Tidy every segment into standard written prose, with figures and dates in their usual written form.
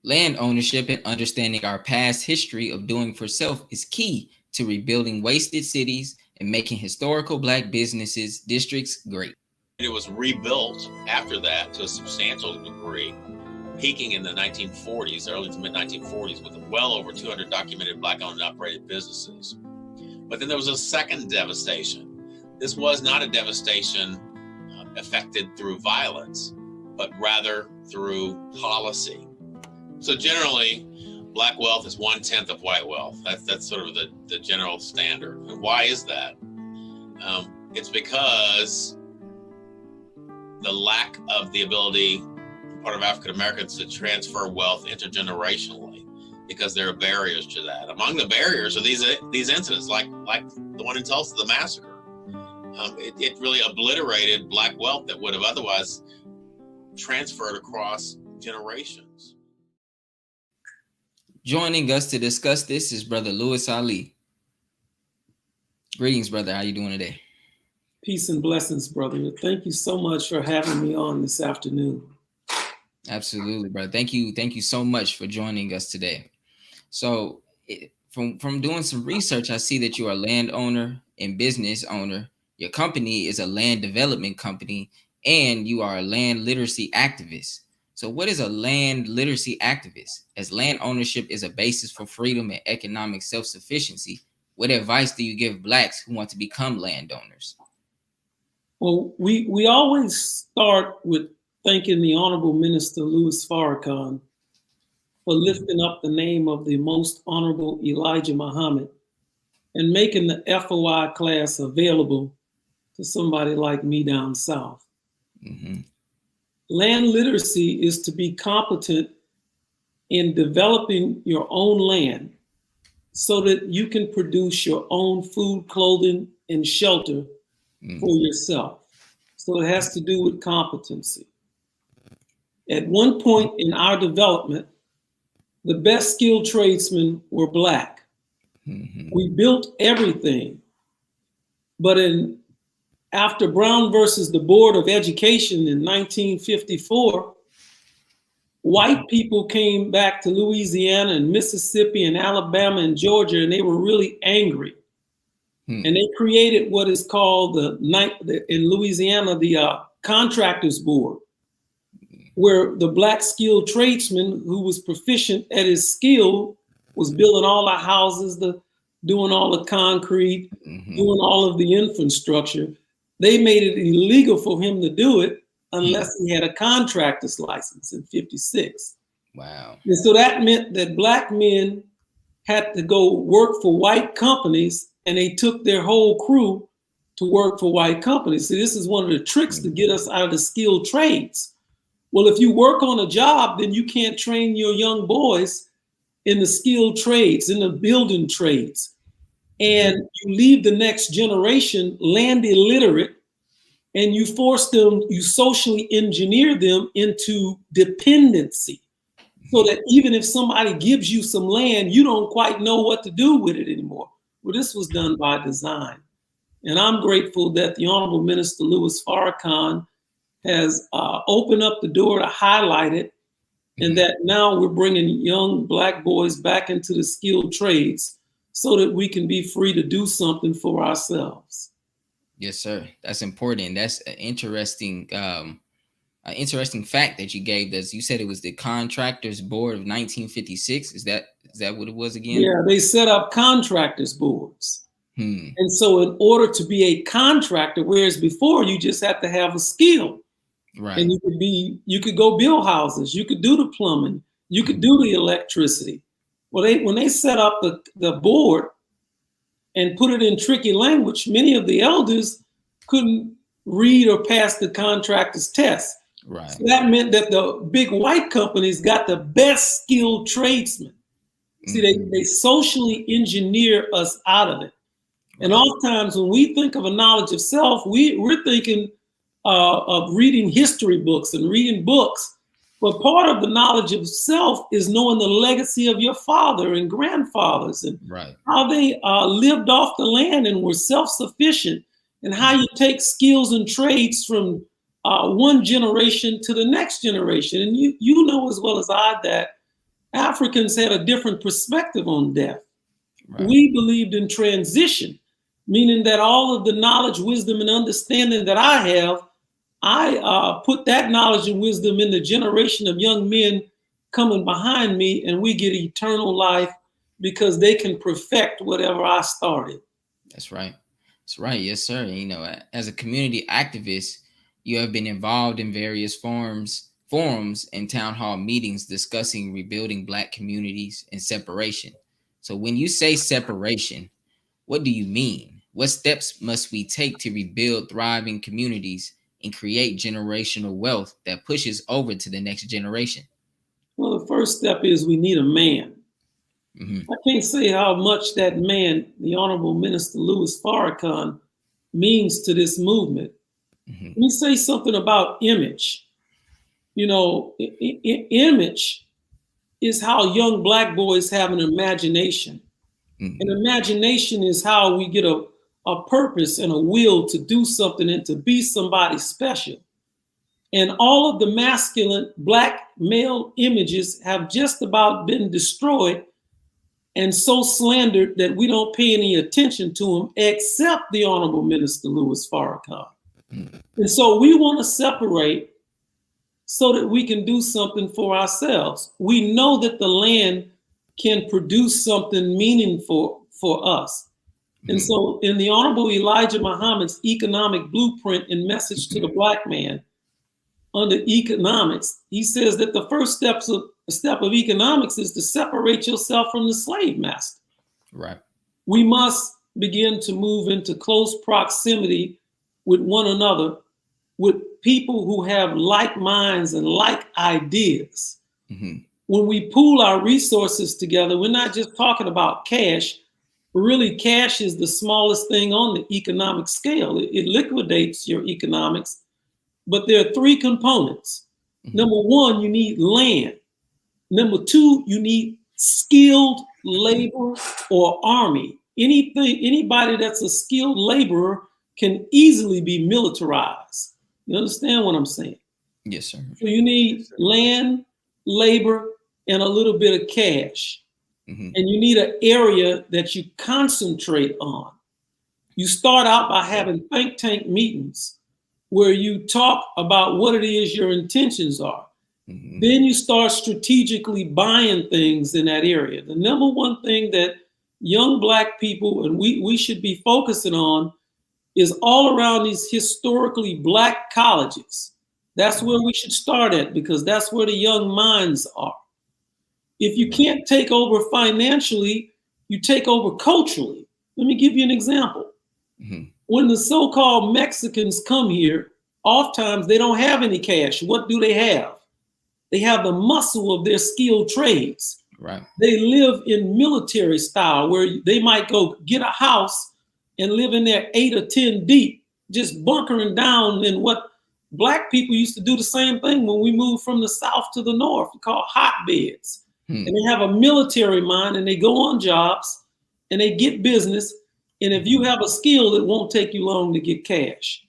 Land ownership and understanding our past history of doing for self is key to rebuilding wasted cities and making historical Black businesses districts great. It was rebuilt after that to a substantial degree, peaking in the 1940s, early to mid-1940s, with well over 200 documented Black-owned and operated businesses. But then there was a second devastation. This was not a devastation affected through violence, but rather through policy. So generally, Black wealth is 1/10 of white wealth. That's sort of the general standard. And why is that? It's because the lack of the ability on part of African Americans to transfer wealth intergenerationally, because there are barriers to that. Among the barriers are these incidents, like the one in Tulsa, the massacre. It really obliterated Black wealth that would have otherwise transferred across generations. Joining us to discuss this is Brother Louis Ali. Greetings, brother. How you doing today? Peace and blessings, brother. Thank you so much for having me on this afternoon. Absolutely, brother. Thank you so much for joining us today. So from doing some research, I see that you are a landowner and business owner. Your company is a land development company, and you are a land literacy activist. So what is a land literacy activist? As land ownership is a basis for freedom and economic self-sufficiency, what advice do you give Blacks who want to become landowners? Well, we always start with thanking the Honorable Minister Louis Farrakhan for lifting up the name of the Most Honorable Elijah Muhammad and making the FOI class available to somebody like me down south. Mm-hmm. Land literacy is to be competent in developing your own land so that you can produce your own food, clothing, and shelter for yourself. So it has to do with competency. At one point in our development, the best skilled tradesmen were Black. Mm-hmm. We built everything. But after Brown versus the Board of Education in 1954, white people came back to Louisiana and Mississippi and Alabama and Georgia, and they were really angry. And they created what is called in Louisiana, the Contractors Board, where the Black skilled tradesman who was proficient at his skill was building all the houses, doing all the concrete, doing all of the infrastructure. They made it illegal for him to do it unless he had a contractor's license in 56. Wow. And so that meant that Black men had to go work for white companies, and they took their whole crew to work for white companies. See, this is one of the tricks to get us out of the skilled trades. Well, if you work on a job, then you can't train your young boys in the skilled trades, in the building trades. And you leave the next generation land illiterate, and you force them, you socially engineer them into dependency, so that even if somebody gives you some land, you don't quite know what to do with it anymore. Well, this was done by design. And I'm grateful that the Honorable Minister Louis Farrakhan has opened up the door to highlight it, and that now we're bringing young Black boys back into the skilled trades so that we can be free to do something for ourselves. Yes, sir. That's important. That's an interesting fact that you gave us. You said it was the Contractors Board of 1956. Is that what it was again? Yeah, they set up contractors boards. And so in order to be a contractor, whereas before you just had to have a skill, right? And you could go build houses, you could do the plumbing, you could do the electricity. Well, when they set up the board and put it in tricky language, many of the elders couldn't read or pass the contractor's test. Right. So that meant that the big white companies got the best skilled tradesmen. See, they socially engineer us out of it. And oftentimes when we think of a knowledge of self, we're thinking of reading history books and reading books. But part of the knowledge of self is knowing the legacy of your father and grandfathers and how they lived off the land and were self-sufficient, and how you take skills and trades from one generation to the next generation. And you know as well as I that Africans had a different perspective on death. Right. We believed in transition, meaning that all of the knowledge, wisdom, and understanding that I have, I put that knowledge and wisdom in the generation of young men coming behind me, and we get eternal life because they can perfect whatever I started. That's right. That's right. Yes, sir. You know, as a community activist, you have been involved in various forums, and town hall meetings discussing rebuilding Black communities and separation. So, when you say separation, what do you mean? What steps must we take to rebuild thriving communities and create generational wealth that pushes over to the next generation? Well, the first step is we need a man. Mm-hmm. I can't say how much that man, the Honorable Minister Louis Farrakhan, means to this movement. Mm-hmm. Let me say something about image. You know, image is how young Black boys have an imagination. Mm-hmm. And imagination is how we get a purpose and a will to do something and to be somebody special. And all of the masculine Black male images have just about been destroyed and so slandered that we don't pay any attention to them, except the Honorable Minister Louis Farrakhan. Mm-hmm. And so we want to separate so that we can do something for ourselves. We know that the land can produce something meaningful for us. Mm-hmm. And so in the Honorable Elijah Muhammad's economic blueprint and message to the Black man under economics, he says that the first step of economics is to separate yourself from the slave master. Right. We must begin to move into close proximity with one another, with people who have like minds and like ideas. Mm-hmm. When we pool our resources together, we're not just talking about cash. Really, cash is the smallest thing on the economic scale. It liquidates your economics. But there are three components. Mm-hmm. Number one, you need land. Number two, you need skilled labor or army. Anybody that's a skilled laborer can easily be militarized. You understand what I'm saying? Yes, sir. So you need land, labor, and a little bit of cash. Mm-hmm. And you need an area that you concentrate on. You start out by having think tank meetings where you talk about what it is your intentions are. Mm-hmm. Then you start strategically buying things in that area. The number one thing that young Black people, and we should be focusing on, is all around these historically Black colleges. That's where we should start at, because that's where the young minds are. If you can't take over financially, you take over culturally. Let me give you an example. Mm-hmm. When the so-called Mexicans come here, oftentimes they don't have any cash. What do they have? They have the muscle of their skilled trades. Right. They live in military style, where they might go get a house and live in there 8 or 10 deep, just bunkering down in what Black people used to do the same thing when we moved from the South to the North, called hotbeds. And they have a military mind, and they go on jobs and they get business. And if you have a skill, it won't take you long to get cash.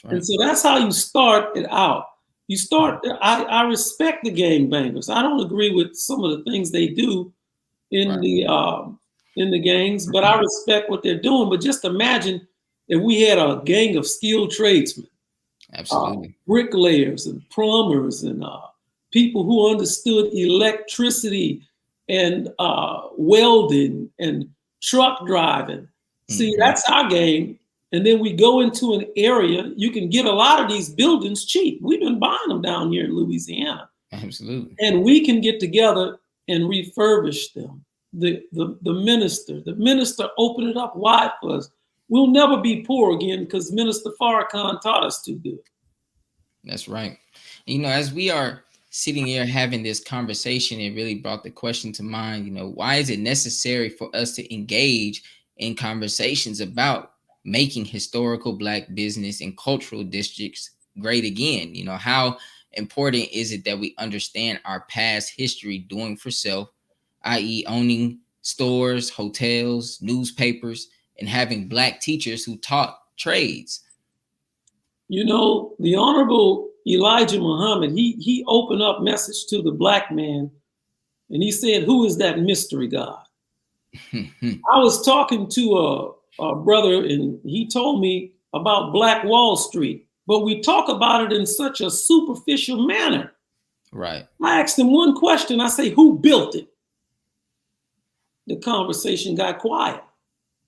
Right. And so that's how you start it out. You start, I respect the gangbangers. I don't agree with some of the things they do in the gangs, but I respect what they're doing. But just imagine if we had a gang of skilled tradesmen. Absolutely. Bricklayers and plumbers and people who understood electricity and welding and truck driving. See, that's our game. And then we go into an area, you can get a lot of these buildings cheap. We've been buying them down here in Louisiana. Absolutely. And we can get together and refurbish them. The minister opened it up wide for us. We'll never be poor again because Minister Farrakhan taught us to do it. That's right. You know, as we are sitting here having this conversation, it really brought the question to mind, you know, why is it necessary for us to engage in conversations about making historical Black business and cultural districts great again? You know, how important is it that we understand our past history doing for self, i.e. owning stores, hotels, newspapers, and having Black teachers who taught trades? You know, the Honorable Elijah Muhammad, he opened up message to the Black man And he said, who is that mystery God? I was talking to a brother, and he told me about Black Wall Street, but we talk about it in such a superficial manner. Right. I asked him one question. I say, who built it? The conversation got quiet.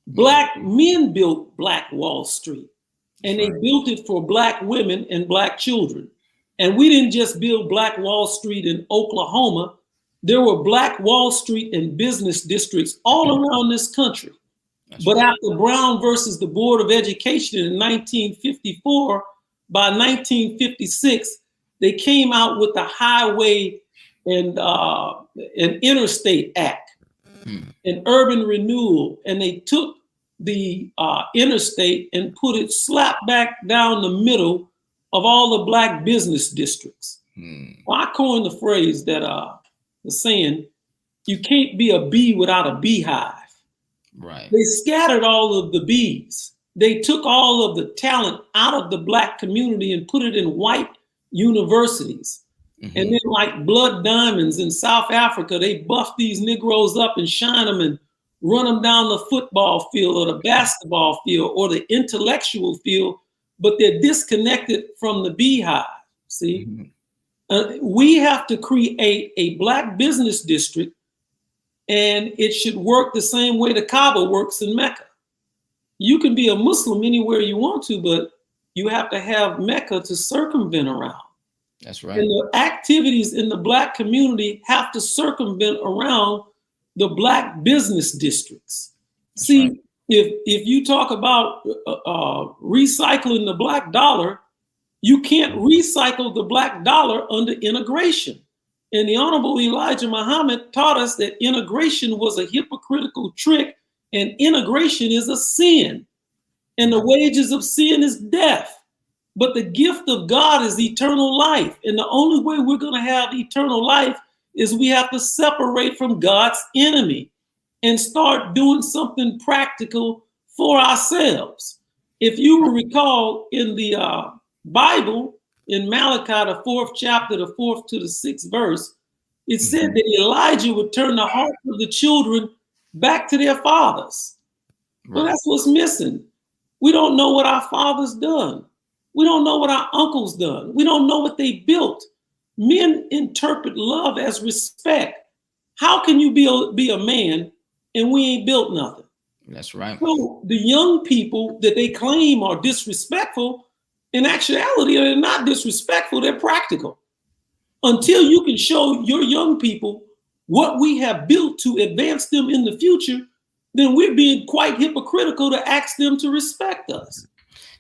Black men built Black Wall Street, and they built it for Black women and Black children. And we didn't just build Black Wall Street in Oklahoma. There were Black Wall Street and business districts all around this country. But after Brown versus the Board of Education in 1954, by 1956, they came out with the Highway and Interstate Act and Urban Renewal, and they took the interstate and put it slap back down the middle of all the Black business districts. Well, I coined the phrase that the saying, you can't be a bee without a beehive. Right. They scattered all of the bees. They took all of the talent out of the Black community and put it in white universities. And then like blood diamonds in South Africa, they buff these Negroes up and shine them and run them down the football field or the basketball field or the intellectual field, but they're disconnected from the beehive. See, we have to create a Black business district, and it should work the same way the Kaaba works in Mecca. You can be a Muslim anywhere you want to, but you have to have Mecca to circumvent around. That's right. And the activities in the Black community have to circumvent around the Black business districts. That's See, right. if you talk about recycling the Black dollar, you can't recycle the Black dollar under integration. And the Honorable Elijah Muhammad taught us that integration was a hypocritical trick, and integration is a sin. And the wages of sin is death. But the gift of God is eternal life. And the only way we're going to have eternal life is we have to separate from God's enemy and start doing something practical for ourselves. If you will recall in the Bible, in Malachi, the 4th chapter, the 4th to the 6th verse, it said that Elijah would turn the hearts of the children back to their fathers. Well, that's what's missing. We don't know what our fathers done. We don't know what our uncles done. We don't know what they built. Men interpret love as respect. How can you be a man and we ain't built nothing? That's right. So the young people that they claim are disrespectful, in actuality, they're not disrespectful, they're practical. Until you can show your young people what we have built to advance them in the future, then we're being quite hypocritical to ask them to respect us.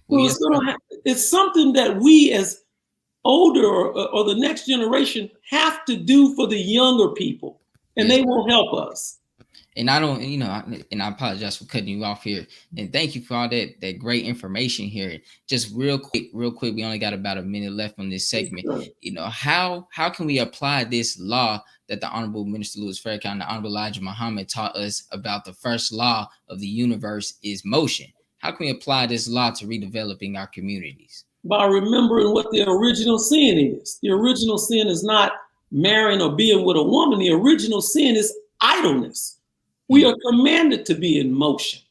Well, it's something that we as older or the next generation have to do for the younger people, and they won't help us. And I don't, and I apologize for cutting you off here. And thank you for all that great information here. Just real quick, we only got about a minute left on this segment. Sure. How can we apply this law that the Honorable Minister Louis Farrakhan and the Honorable Elijah Muhammad taught us about? The first law of the universe is motion. How can we apply this law to redeveloping our communities? By remembering what the original sin is. The original sin is not marrying or being with a woman. The original sin is idleness. We are commanded to be in motion.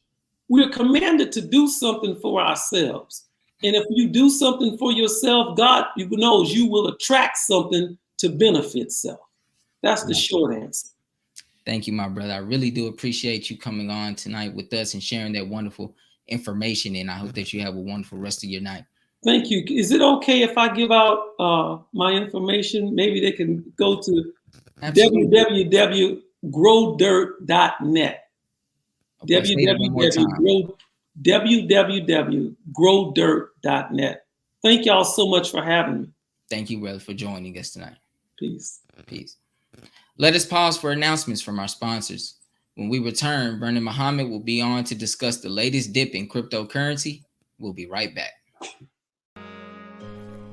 We are commanded to do something for ourselves. And if you do something for yourself, God knows you will attract something to benefit self. That's the short answer. Thank you, my brother. I really do appreciate you coming on tonight with us and sharing that wonderful information. And I hope that you have a wonderful rest of your night. Thank you. Is it okay if I give out my information? Maybe they can go to www.growdirt.net. www.growdirt.net. Thank y'all so much for having me. Thank you, brother, for joining us tonight. Peace. Peace. Let us pause for announcements from our sponsors. When we return, Vernon Muhammad will be on to discuss the latest dip in cryptocurrency. We'll be right back.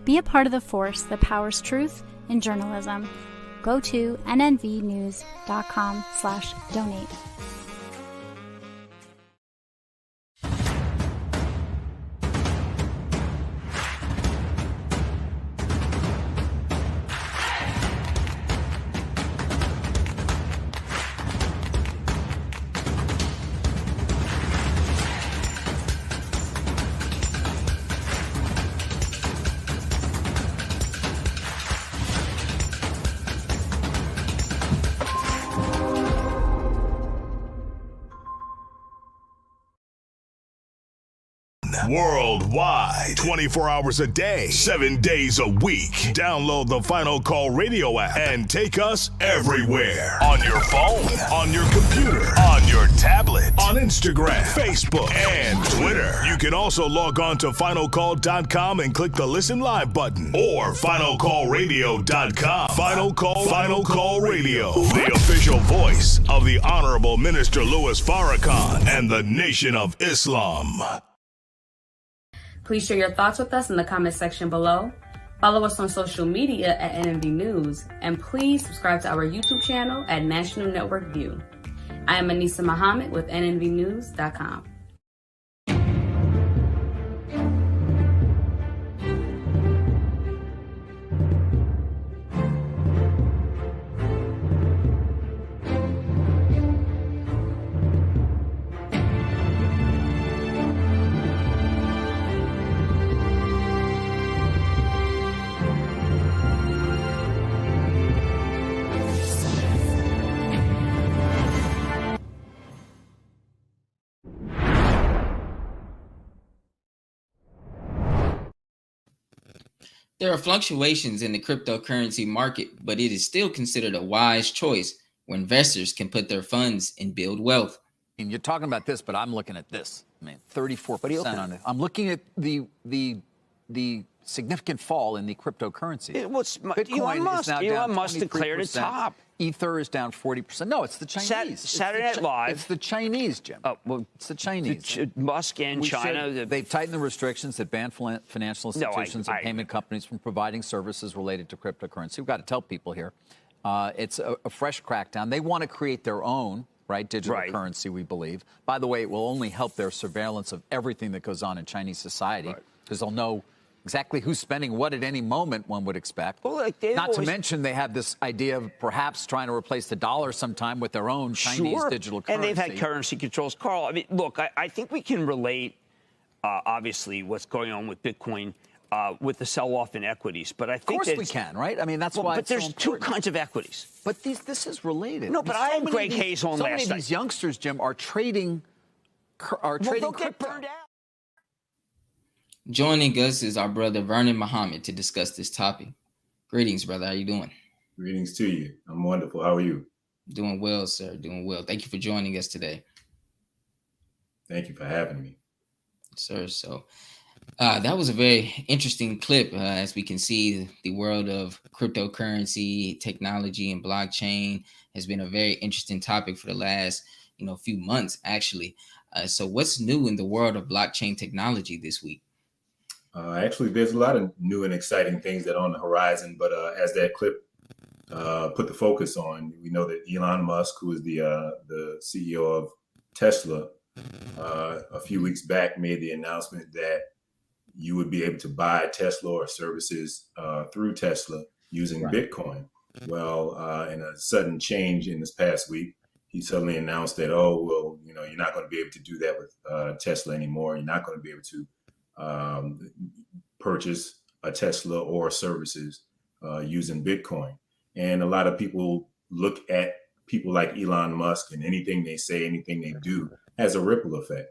Be a part of the force that powers truth in journalism. Go to nnvnews.com/donate. worldwide, 24 hours a day, 7 days a week. Download the Final Call Radio app and take us everywhere. On your phone, on your computer, on your tablet, on Instagram, Facebook, and Twitter. You can also log on to finalcall.com and click the Listen Live button or finalcallradio.com. Final Call Radio, the official voice of the Honorable Minister Louis Farrakhan and the Nation of Islam. Please share your thoughts with us in the comment section below. Follow us on social media at NNV News, and please subscribe to our YouTube channel at National Network View. I am Anissa Muhammad with NNVnews.com. There are fluctuations in the cryptocurrency market, but it is still considered a wise choice where investors can put their funds and build wealth. And you're talking about this, but I'm looking at this. I mean, 34% on it. I'm looking at the significant fall in the cryptocurrency. Bitcoin Elon Musk declared a top. Ether is down 40%. No, it's the Chinese. Saturday Night Live. It's the Chinese, Jim. Oh, well, it's the Chinese. Musk and China. They've tightened the restrictions that ban financial institutions and payment companies from providing services related to cryptocurrency. We've got to tell people here. It's a fresh crackdown. They want to create their own, digital currency, we believe. By the way, it will only help their surveillance of everything that goes on in Chinese society, because they'll know exactly who's spending what at any moment, one would expect. Well, Not to mention they have this idea of perhaps trying to replace the dollar sometime with their own Chinese digital currency. And they've had currency controls. Carl, I mean, look, I think we can relate, obviously, what's going on with Bitcoin with the sell-off in equities. But I think of course we can, right? I mean, that's why But there's two kinds of equities. But this is related. No, but I had Greg Hayes on last night. So many of these youngsters, Jim, are trading they'll get burned out. Joining us is our brother Vernon Muhammad to discuss this topic. Greetings, brother. How you doing? Greetings to you. I'm wonderful. How are you? Doing well, sir. Doing well. Thank you for joining us today. Thank you for having me. Sir, so that was a very interesting clip. As we can see, the world of cryptocurrency, technology, and blockchain has been a very interesting topic for the last few months, actually. So what's new in the world of blockchain technology this week? Actually, there's a lot of new and exciting things that are on the horizon, but as that clip put the focus on, we know that Elon Musk, who is the CEO of Tesla, a few weeks back made the announcement that you would be able to buy Tesla or services through Tesla using Bitcoin. Well, in a sudden change in this past week, he suddenly announced that, you're not going to be able to do that with Tesla anymore. You're not going to be able to purchase a Tesla or services using Bitcoin. And a lot of people look at people like Elon Musk, and anything they say, anything they do has a ripple effect.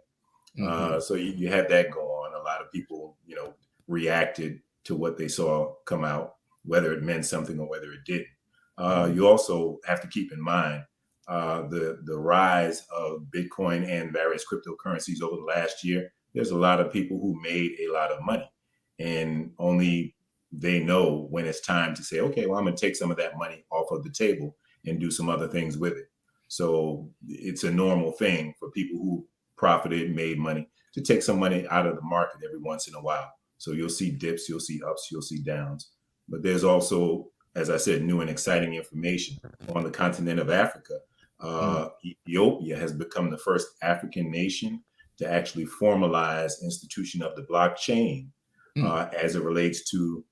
So you had that go on. A lot of people, reacted to what they saw come out, whether it meant something or whether it didn't. You also have to keep in mind the rise of Bitcoin and various cryptocurrencies over the last year. There's a lot of people who made a lot of money, and only they know when it's time to say, okay, well, I'm going to take some of that money off of the table and do some other things with it. So it's a normal thing for people who profited, made money, to take some money out of the market every once in a while. So you'll see dips, you'll see ups, you'll see downs. But there's also, as I said, new and exciting information on the continent of Africa. Ethiopia has become the first African nation to actually formalize institution of the blockchain as it relates to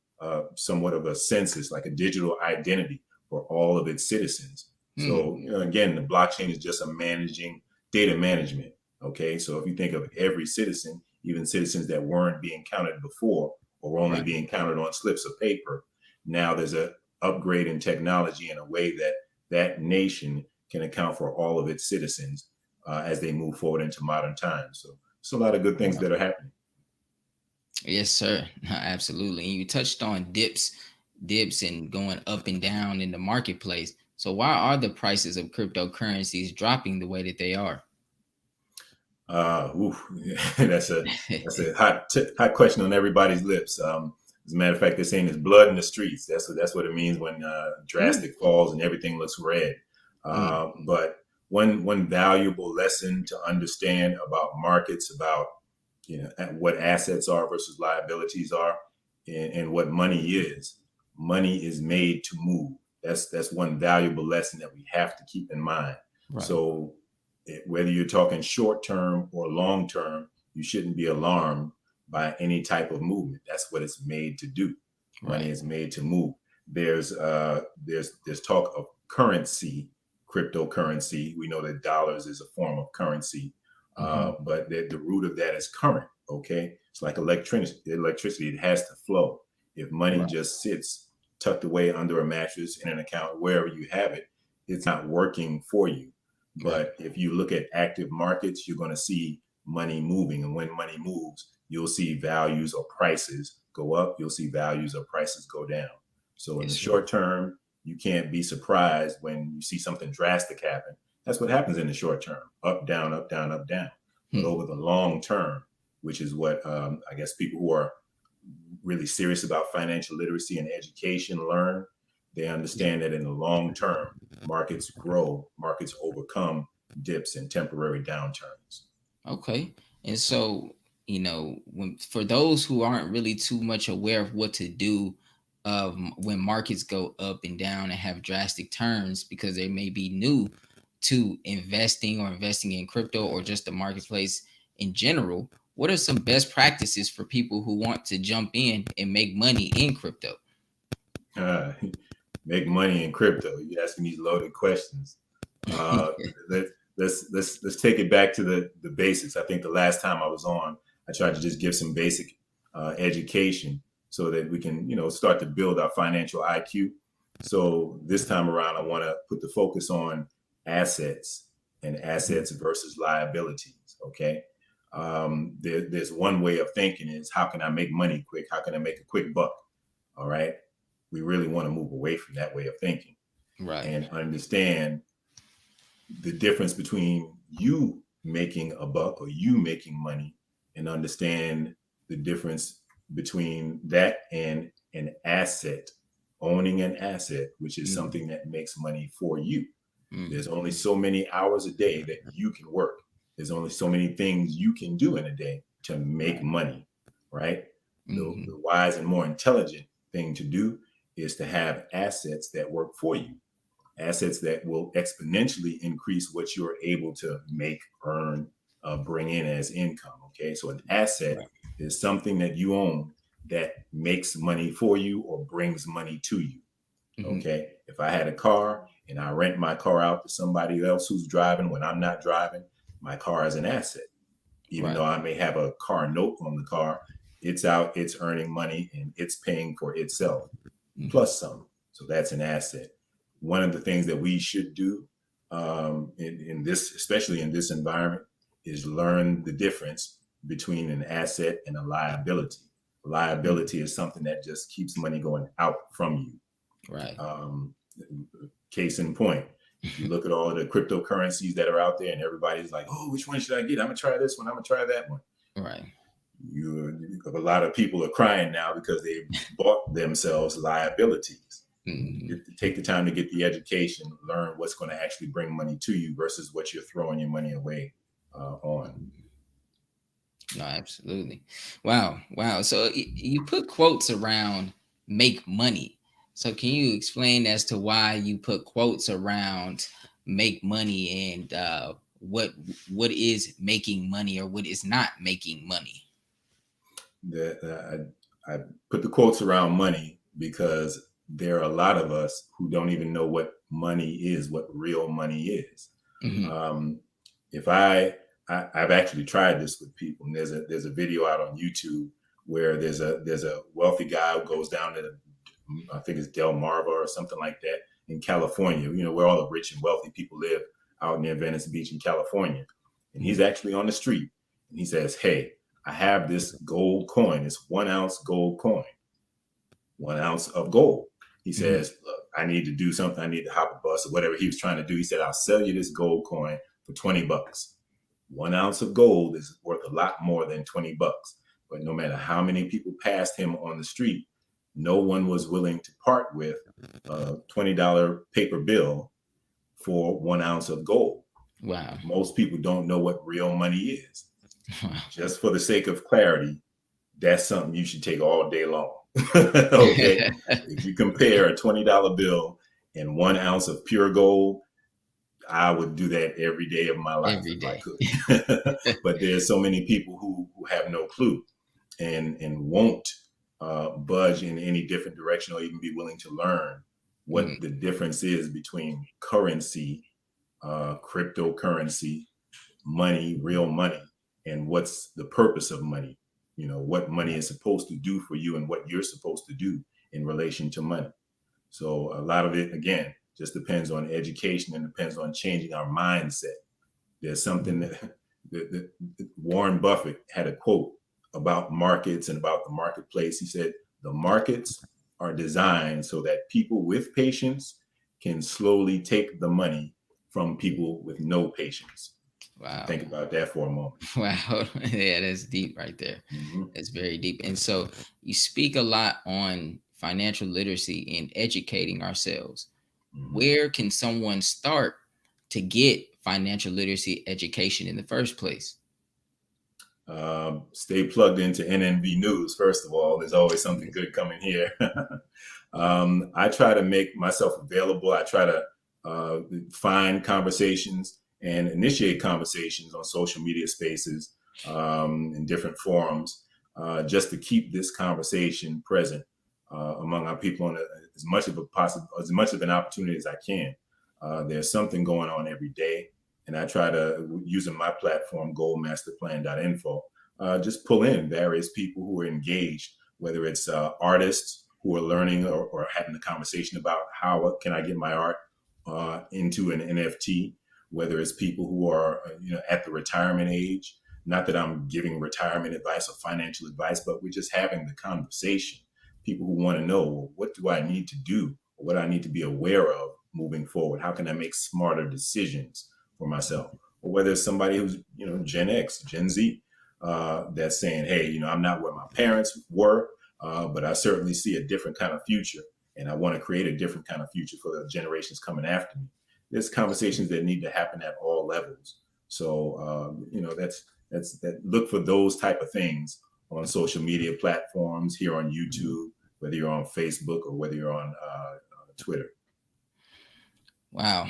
somewhat of a census, like a digital identity for all of its citizens. So again, the blockchain is just a data management. Okay, so if you think of every citizen, even citizens that weren't being counted before or were only being counted on slips of paper, now there's an upgrade in technology in a way that that nation can account for all of its citizens as they move forward into modern times. So it's a lot of good things that are happening. Yes, sir. Absolutely. And you touched on dips and going up and down in the marketplace. So why are the prices of cryptocurrencies dropping the way that they are? That's a hot question on everybody's lips. As a matter of fact, they're saying there's blood in the streets. That's what it means when drastic falls and everything looks red. But one valuable lesson to understand about markets, about what assets are versus liabilities are, and what money is. Money is made to move. That's one valuable lesson that we have to keep in mind. Right. So whether you're talking short term or long term, you shouldn't be alarmed by any type of movement. That's what it's made to do. Right. Money is made to move. There's talk of currency, cryptocurrency. We know that dollars is a form of currency, but the root of that is current. Okay, it's like electricity. It has to flow. If money just sits tucked away under a mattress in an account, wherever you have it, it's not working for you. But if you look at active markets, you're going to see money moving. And when money moves, you'll see values or prices go up. You'll see values or prices go down. So in the short term, you can't be surprised when you see something drastic happen. That's what happens in the short term. Up, down, up, down, up, down. But over the long term, which is what I guess people who are really serious about financial literacy and education learn, they understand that in the long term, markets grow, markets overcome dips and temporary downturns. Okay. And so, for those who aren't really too much aware of what to do when markets go up and down and have drastic turns, because they may be new to investing in crypto or just the marketplace in general, what are some best practices for people who want to jump in and make money in crypto? Make money in crypto. You're asking these loaded questions. Let's take it back to the basics. I think the last time I was on, I tried to just give some basic education so that we can, start to build our financial IQ. So this time around, I want to put the focus on assets and assets versus liabilities. Okay. There's one way of thinking is, how can I make money quick? How can I make a quick buck? All right. We really want to move away from that way of thinking, right? And understand the difference between you making a buck or you making money, and understand the difference between that and an asset, owning an asset, which is something that makes money for you. There's only so many hours a day that you can work. There's only so many things you can do in a day to make money, right? The wise and more intelligent thing to do is to have assets that work for you, assets that will exponentially increase what you're able to make, earn, bring in as income. Okay, so an asset is something that you own that makes money for you or brings money to you. Okay, if I had a car and I rent my car out to somebody else who's driving when I'm not driving, my car is an asset. Even though I may have a car note on the car, it's out, it's earning money, and it's paying for itself plus some. So that's an asset. One of the things that we should do in this, especially in this environment, is learn the difference between an asset and a liability. A liability is something that just keeps money going out from you. Right. Case in point, if you look at all the cryptocurrencies that are out there and everybody's like, oh, which one should I get? I'm gonna try this one. I'm gonna try that one. Right. A lot of people are crying now because they bought themselves liabilities. Take the time to get the education, learn what's going to actually bring money to you versus what you're throwing your money away on. No, absolutely. Wow. So you put quotes around make money. So can you explain as to why you put quotes around make money and what is making money or what is not making money? I put the quotes around money because there are a lot of us who don't even know what money is, what real money is. If I've actually tried this with people, and there's a video out on YouTube where there's a wealthy guy who goes down to I think it's Del Marva or something like that in California, where all the rich and wealthy people live out near Venice Beach in California. And he's actually on the street and he says, hey, I have this gold coin. It's 1 ounce gold coin, 1 ounce of gold. He says, look, I need to do something. I need to hop a bus or whatever he was trying to do. He said, I'll sell you this gold coin for $20. 1 ounce of gold is worth a lot more than $20. But no matter how many people passed him on the street, no one was willing to part with a $20 paper bill for 1 ounce of gold. Wow. Most people don't know what real money is. Just for the sake of clarity, that's something you should take all day long. Okay. If you compare a $20 bill and 1 ounce of pure gold, I would do that every day of my life if I could. But there's so many people who have no clue and won't budge in any different direction or even be willing to learn what the difference is between currency, cryptocurrency, money, real money, and what's the purpose of money. You know, what money is supposed to do for you and what you're supposed to do in relation to money. So a lot of it, again, just depends on education and depends on changing our mindset. There's something that Warren Buffett had a quote about markets and about the marketplace. He said, the markets are designed so that people with patience can slowly take the money from people with no patience. Wow. Think about that for a moment. Wow. Yeah, that's deep right there. That's very deep. And so you speak a lot on financial literacy and educating ourselves. Where can someone start to get financial literacy education in the first place? Stay plugged into NNV News. First of all, there's always something good coming here. I try to make myself available. I try to find conversations and initiate conversations on social media spaces, in different forums, just to keep this conversation present among our people on as much of an opportunity as I can. There's something going on every day, and I try to, using my platform, goldmasterplan.info, just pull in various people who are engaged, whether it's artists who are learning or having a conversation about how can I get my art into an NFT, whether it's people who are at the retirement age. Not that I'm giving retirement advice or financial advice, but we're just having the conversation. People who want to know, well, what do I need to do? Or what I need to be aware of moving forward? How can I make smarter decisions for myself? Or whether it's somebody who's, Gen X, Gen Z, that's saying, hey, I'm not where my parents were, but I certainly see a different kind of future. And I want to create a different kind of future for the generations coming after me. There's conversations that need to happen at all levels. So, look for those type of things on social media platforms, here on YouTube, whether you're on Facebook or whether you're on Twitter. Wow.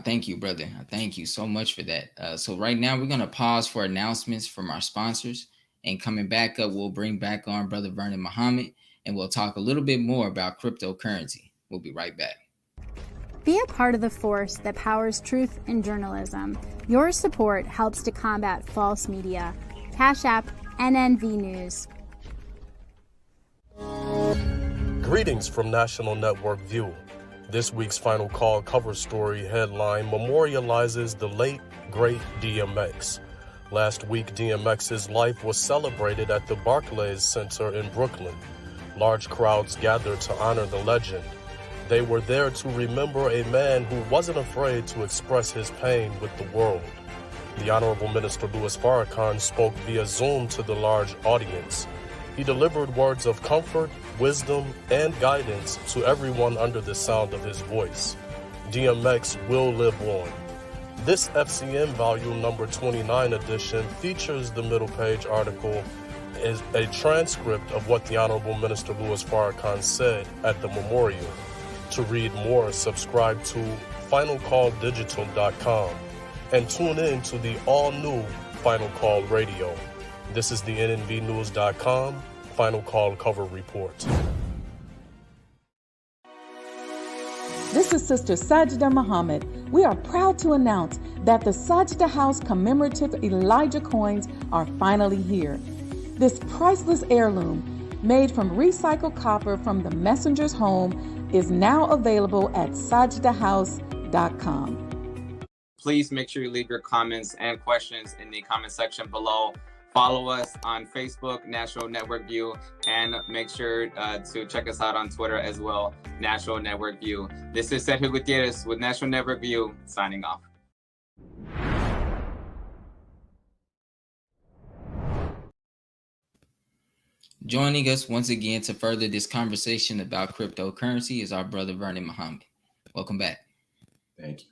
Thank you, brother. Thank you so much for that. So right now we're going to pause for announcements from our sponsors, and coming back up, we'll bring back on Brother Vernon Muhammad, and we'll talk a little bit more about cryptocurrency. We'll be right back. Be a part of the force that powers truth in journalism. Your support helps to combat false media. Cash App NNV News. Greetings from National Network View. This week's Final Call cover story headline memorializes the late, great DMX. Last week, DMX's life was celebrated at the Barclays Center in Brooklyn. Large crowds gathered to honor the legend. They were there to remember a man who wasn't afraid to express his pain with the world. The Honorable Minister Louis Farrakhan spoke via Zoom to the large audience. He delivered words of comfort, wisdom, and guidance to everyone under the sound of his voice. DMX will live on. This FCM volume number 29 edition features the middle page article is a transcript of what the Honorable Minister Louis Farrakhan said at the memorial. To read more, subscribe to finalcalldigital.com and tune in to the all-new Final Call Radio. This is the NNVnews.com Final Call cover report. This is Sister Sajda Muhammad. We are proud to announce that the Sajda House commemorative Elijah coins are finally here. This priceless heirloom, made from recycled copper from the messenger's home, is now available at sajdahouse.com. Please make sure you leave your comments and questions in the comment section below. Follow us on Facebook, National Network View, and make sure to check us out on Twitter as well, National Network View. This is Sergio Gutierrez with National Network View, signing off. Joining us once again to further this conversation about cryptocurrency is our brother Vernon Muhammad. Welcome back. Thank you.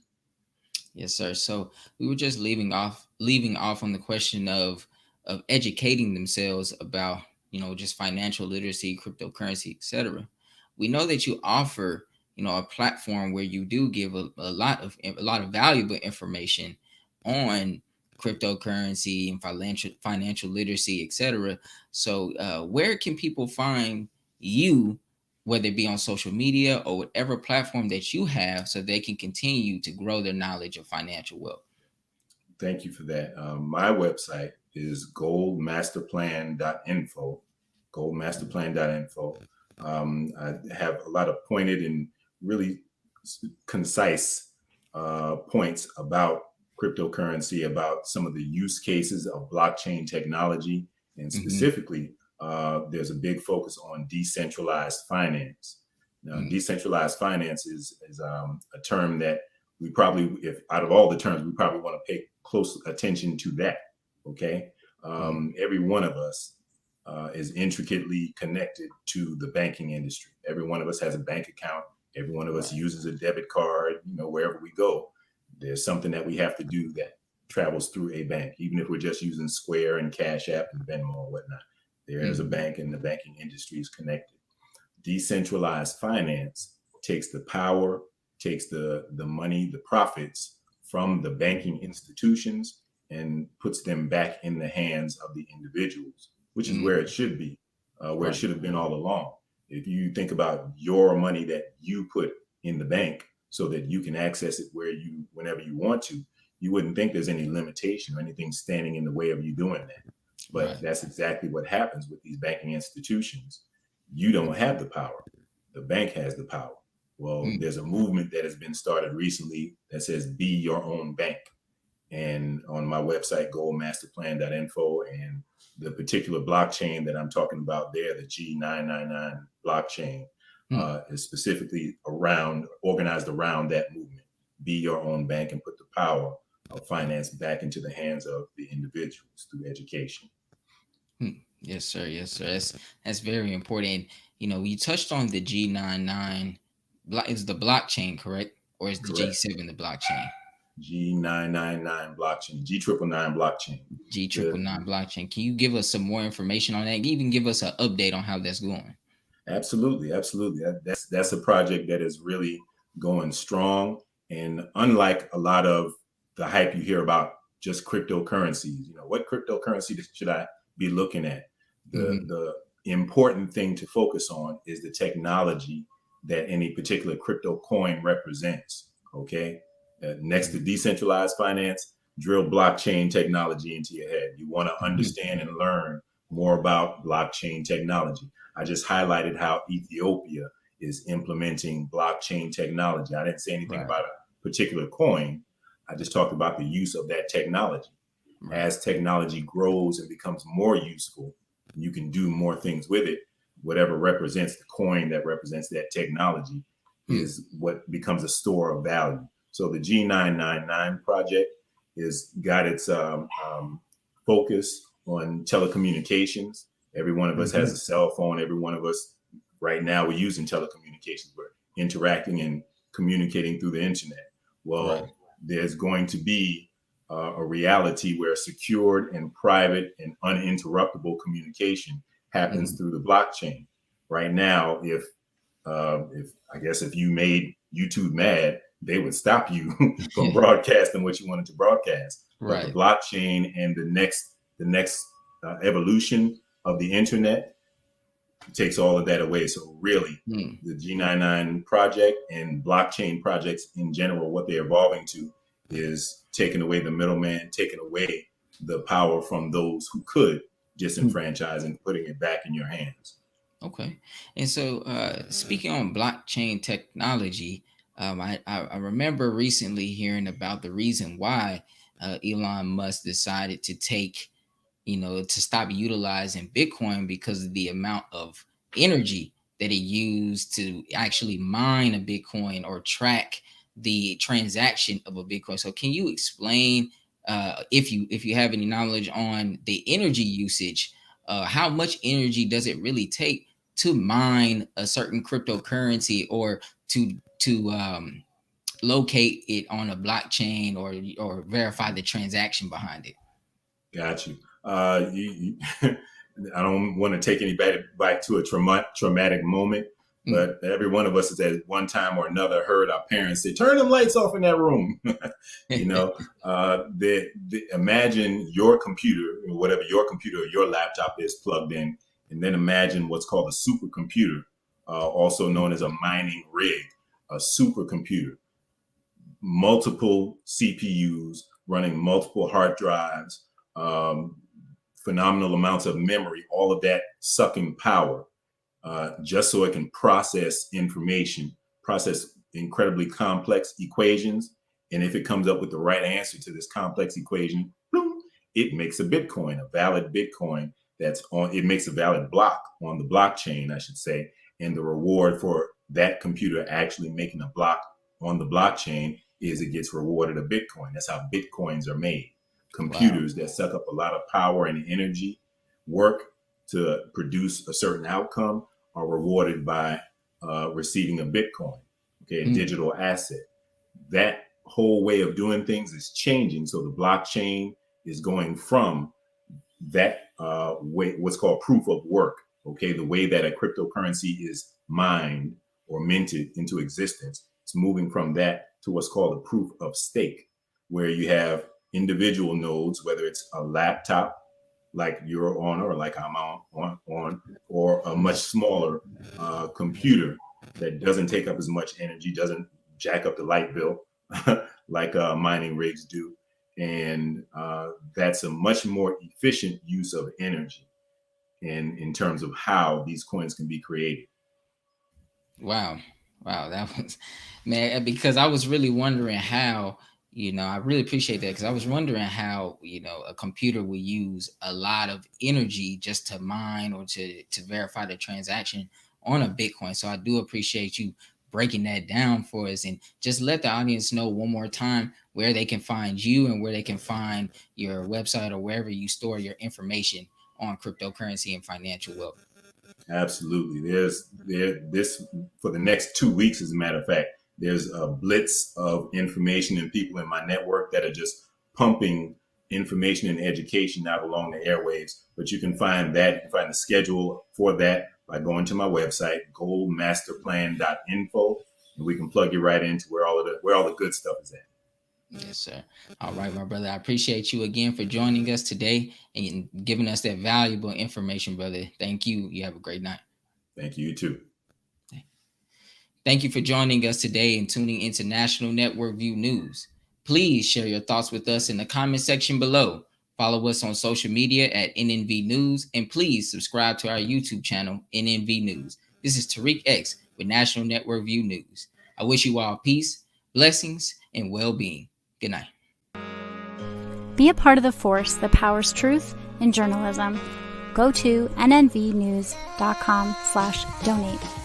Yes, sir. So we were just leaving off on the question of educating themselves about, just financial literacy, cryptocurrency, etc. We know that you offer, a platform where you do give a lot of valuable information on cryptocurrency and financial literacy, etc. So where can people find you, whether it be on social media or whatever platform that you have, so they can continue to grow their knowledge of financial wealth? Thank you for that. My website is goldmasterplan.info, goldmasterplan.info. I have a lot of pointed and really concise points about cryptocurrency, about some of the use cases of blockchain technology, and specifically, there's a big focus on decentralized finance. Now, decentralized finance is a term that we probably, if out of all the terms, we probably want to pay close attention to that. Okay. Every one of us is intricately connected to the banking industry. Every one of us has a bank account. Every one of us uses a debit card. Wherever we go, there's something that we have to do that travels through a bank, even if we're just using Square and Cash App and Venmo and whatnot. There's a bank, and the banking industry is connected. Decentralized finance takes the power, takes the money, the profits from the banking institutions, and puts them back in the hands of the individuals, which is where it should be, where it should have been all along. If you think about your money that you put in the bank so that you can access it whenever you want to, you wouldn't think there's any limitation or anything standing in the way of you doing that. But that's exactly what happens with these banking institutions. You don't have the power. The bank has the power. Well, there's a movement that has been started recently that says be your own bank. And on my website, goldmasterplan.info, and the particular blockchain that I'm talking about there, the G999 blockchain, is specifically organized around that movement. Be your own bank and put the power of finance back into the hands of the individuals through education. Yes, sir. Yes, sir. That's very important. You touched on the G99. Is the blockchain correct, or is the G7 the blockchain? G999 blockchain, G999 blockchain. G999 blockchain. Can you give us some more information on that? Even give us an update on how that's going. Absolutely. That's a project that is really going strong. And unlike a lot of the hype you hear about just cryptocurrencies, what cryptocurrency should I be looking at? The important thing to focus on is the technology that any particular crypto coin represents. Okay. Next to decentralized finance, drill blockchain technology into your head. You want to understand and learn more about blockchain technology. I just highlighted how Ethiopia is implementing blockchain technology. I didn't say anything about a particular coin. I just talked about the use of that technology. As technology grows and becomes more useful, you can do more things with it. Whatever represents the coin that represents that technology is what becomes a store of value. So the G999 project is got its focus on telecommunications. Every one of us has a cell phone. Every one of us right now, we're using telecommunications. We're interacting and communicating through the internet. Well, there's going to be a reality where secured and private and uninterruptible communication happens through the blockchain. Right now, if you made YouTube mad, they would stop you from broadcasting what you wanted to broadcast. But the blockchain and the next evolution of the internet takes all of that away. So really, the G99 project and blockchain projects in general, what they're evolving to is taking away the middleman, taking away the power from those who could disenfranchise and putting it back in your hands. Okay. And so speaking on blockchain technology, I remember recently hearing about the reason why Elon Musk decided to take to stop utilizing Bitcoin because of the amount of energy that it used to actually mine a Bitcoin or track the transaction of a Bitcoin. So can you explain, if you have any knowledge on the energy usage, how much energy does it really take to mine a certain cryptocurrency or to locate it on a blockchain or verify the transaction behind it? Got you. I don't want to take anybody back to a traumatic moment, but every one of us has at one time or another heard our parents say, "Turn the lights off in that room." Imagine your computer, whatever your computer or your laptop is plugged in, and then imagine what's called a supercomputer, also known as a mining rig, a supercomputer. Multiple CPUs running multiple hard drives, phenomenal amounts of memory, all of that sucking power, just so it can process information, process incredibly complex equations. And if it comes up with the right answer to this complex equation, it makes a Bitcoin, a valid Bitcoin it makes a valid block on the blockchain, I should say. And the reward for that computer actually making a block on the blockchain is it gets rewarded a Bitcoin. That's how Bitcoins are made. Computers that suck up a lot of power and energy, work to produce a certain outcome, are rewarded by receiving a Bitcoin, a digital asset. That whole way of doing things is changing. So the blockchain is going from that way, what's called proof of work, the way that a cryptocurrency is mined or minted into existence. It's moving from that to what's called a proof of stake, where you have individual nodes, whether it's a laptop like you're on or like I'm on, or a much smaller computer that doesn't take up as much energy, doesn't jack up the light bill like mining rigs do. And that's a much more efficient use of energy in terms of how these coins can be created. Wow, that was, man, because I was really wondering how, I really appreciate that, because I was wondering how, a computer would use a lot of energy just to mine or to verify the transaction on a Bitcoin. So I do appreciate you breaking that down for us, and just let the audience know one more time where they can find you and where they can find your website or wherever you store your information on cryptocurrency and financial wealth. Absolutely. This for the next 2 weeks, as a matter of fact, there's a blitz of information and people in my network that are just pumping information and education out along the airwaves. But you can find that, you can find the schedule for that by going to my website, goldmasterplan.info, and we can plug you right into where all the good stuff is at. Yes, sir. All right, my brother. I appreciate you again for joining us today and giving us that valuable information, brother. Thank you. You have a great night. Thank you. You too. Thank you for joining us today and tuning into National Network View News. Please share your thoughts with us in the comment section below. Follow us on social media at NNV News, and please subscribe to our YouTube channel, NNV News. This is Tariq X with National Network View News. I wish you all peace, blessings, and well-being. Good night. Be a part of the force that powers truth in journalism. Go to nnvnews.com/donate.